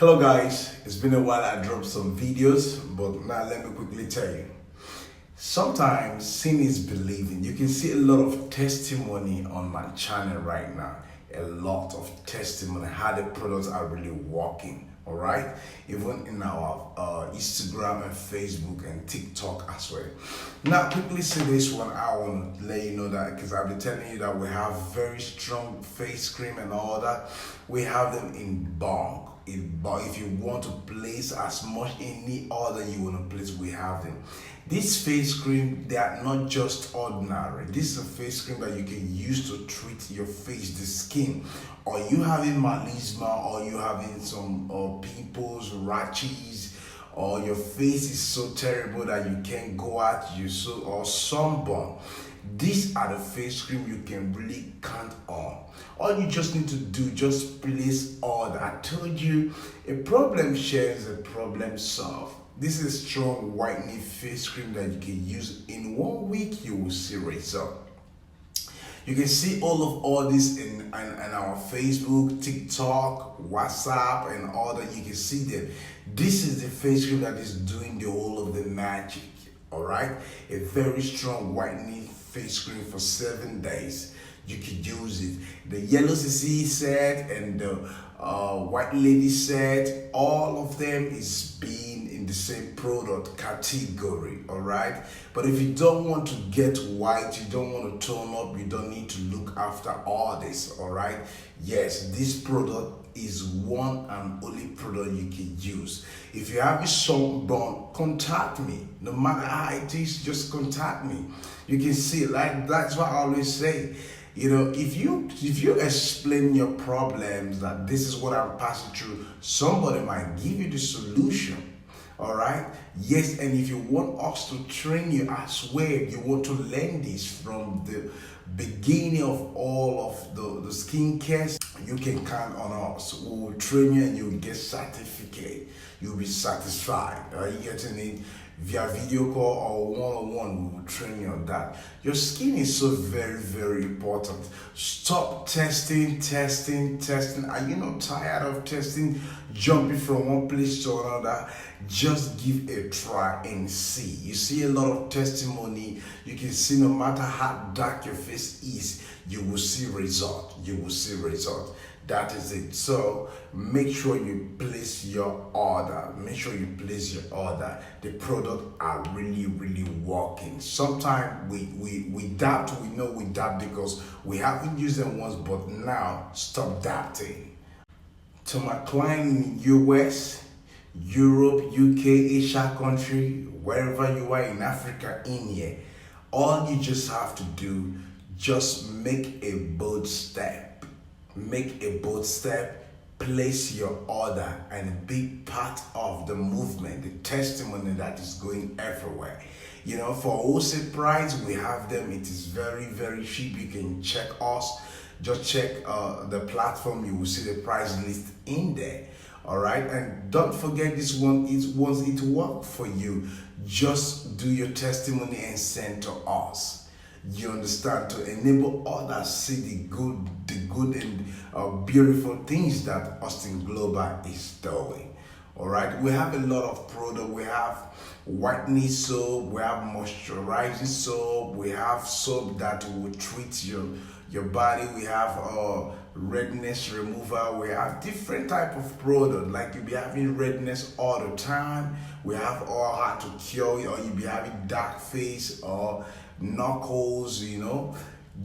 Hello guys, it's been a while I dropped some videos, but now let me quickly tell you. Sometimes seeing is believing. You can see a lot of testimony on my channel right now. A lot of testimony, how the products are really working, all right? Even in our Instagram and Facebook and TikTok as well. Now quickly see this one. I want to let you know that because I've been telling you that we have very strong face cream and all that. We have them in bulk. But if you want to place as much any order you want to place, we have them. This face cream, they are not just ordinary. This is a face cream that you can use to treat your face, the skin, or you having melasma, or you having some pimples, rashes, or your face is so terrible that you can't go out, or sunburn. These are the face cream you can really count on. All you just need to do, just place order. I told you, a problem shared is a problem solved. This is a strong whitening face cream that you can use in 1 week. You will see result. You can see all this in our Facebook, TikTok, WhatsApp, and all that. You can see them. This is the face cream that is doing the whole of the magic. All right, a very strong whitening face cream for 7 days. You can use it. The yellow CC set and the white lady set, all of them is being in the same product category. All right, but if you don't want to get white, you don't want to tone up, you don't need to look after all this. All right, yes, this product is one and only product you can use. If you have a sunburn, contact me. No matter how it is, just contact me. You can see, like, that's what I always say. You know, if you explain your problems, that this is what I'm passing through, somebody might give you the solution. All right, yes, and if you want us to train you as well, you want to learn this from the beginning of all of the skincare, you can count on us. We will train you and you will get certificate. You'll be satisfied. Are you getting it? Via video call or one-on-one, we will train you on that. Your skin is so very, very important. Stop testing. Are you not tired of testing, jumping from one place to another? Just give a try and see. You see a lot of testimony. You can see no matter how dark your face is, you will see result. You will see result. That is it. So make sure you place your order. Make sure you place your order. The product are really, really working. Sometimes we doubt. We know we doubt because we haven't used them once, but now stop doubting. To my client in US, Europe, UK, Asia country, wherever you are in Africa, India, all you just have to do, just make a bold step. Make a bold step, place your order, and be part of the movement, the testimony that is going everywhere. You know, for wholesale price, we have them. It is very, very cheap. You can check us. Just check the platform. You will see the price list in there. All right, and don't forget this one is once it works for you, just do your testimony and send to us. You understand, to enable others see the good and beautiful things that Austin Global is doing. All right, we have a lot of product. We have whitening soap, we have moisturizing soap, we have soap that will treat your body, we have redness remover, we have different type of product. Like you'll be having redness all the time, we have all how to cure it, or you'll be having dark face or knuckles, you know.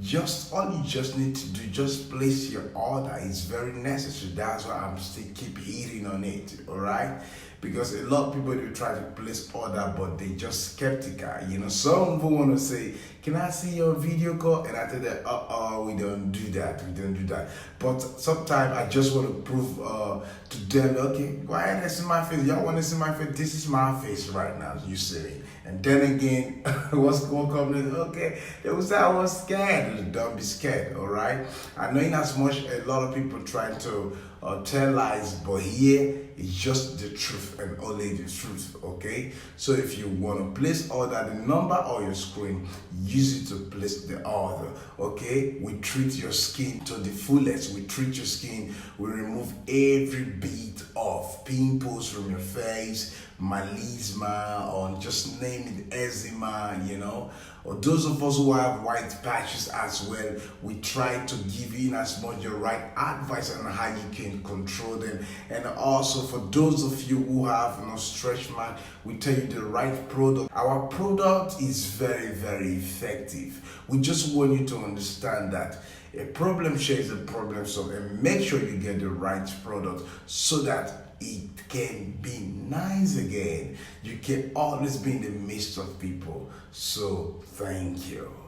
Just all you just need to do, just place your order. It's very necessary. That's why I'm still keep hitting on it. All right, because a lot of people do try to place order, but they just skeptical. You know, some people want to say, "Can I see your video call?" And I tell them, we don't do that. We don't do that. But sometimes I just want to prove to them, okay, go ahead and see my face. Y'all want to see my face? This is my face right now. You see me. And then again, what's going to come? Okay, they will say I was scared. Don't be scared, all right? I know in as much a lot of people trying to tell lies, but here is just the truth and only the truth, okay? So if you want to place order, the number on your screen, use it to place the order, okay? We treat your skin to the fullest. We treat your skin. We remove every bit of pimples from your face, melasma, or just name it, eczema, you know, or those of us who have white patches as well. We try to give you in as much the right advice on how you can control them. And also for those of you who have stretch mark, we tell you the right product. Our product is very, very effective. We just want you to understand that a problem share is a problem solved, and make sure you get the right product so that it can be nice again. You can always be in the midst of people. So thank you.